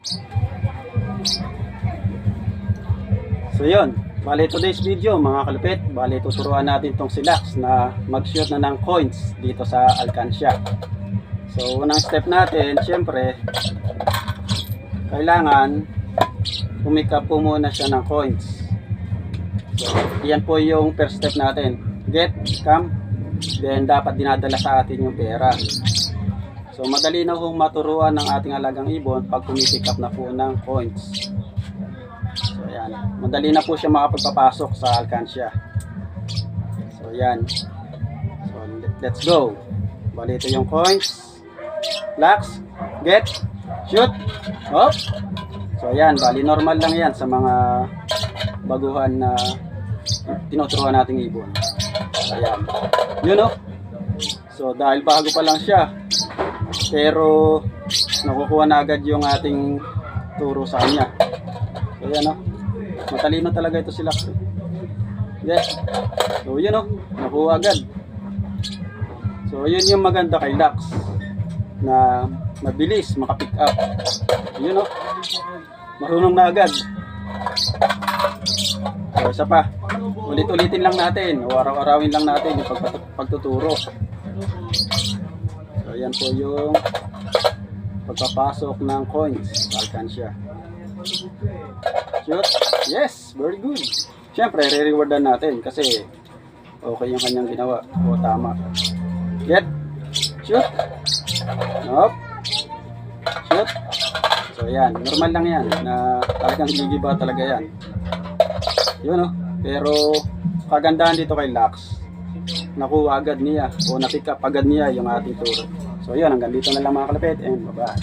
So yun, bali today's video mga kalupit, bali tuturuan natin tong si Lax na mag-shoot na ng coins dito sa Alcancia. So unang step natin, syempre kailangan pumikap po muna siya ng coins. So yan po yung first step natin, get, come, then dapat dinadala sa atin yung pera. So madali na hong maturuan ng ating alagang ibon pag pumipick up na po ng coins. So yan, madali na po siya makapagpapasok sa Alcancia. So yan. So let's go. Bali ito yung coins. Lax, get, shoot, hop. So yan, bali normal lang yan sa mga baguhan na tinuturuan nating ibon. So yan. Yun o. So dahil bago pa lang siya, pero nakukuha na agad yung ating turo sa kanya. So yan o, matalino talaga ito si Lax. Yes. So yun o, nakuha agad. So yun yung maganda kay Lax, na mabilis makapick up. Yun o, marunong na agad. So isa pa, ulit-ulitin lang natin o araw-arawin lang natin yung pagtuturo. So yan po yung pagpapasok ng coins sa Alcancia. Shoot. Yes, very good. Siyempre, re-rewardan natin kasi okay yung kanyang ginawa. O tama. Get. Shoot. Nope. Shoot. So yan, normal lang yan na talagang gigiba talaga yan. Yun o. Pero kagandahan dito kay Lax, nakuha agad niya o napick up agad niya yung ating turo. So yun, hanggang dito na lang mga kalapit, and bye bye.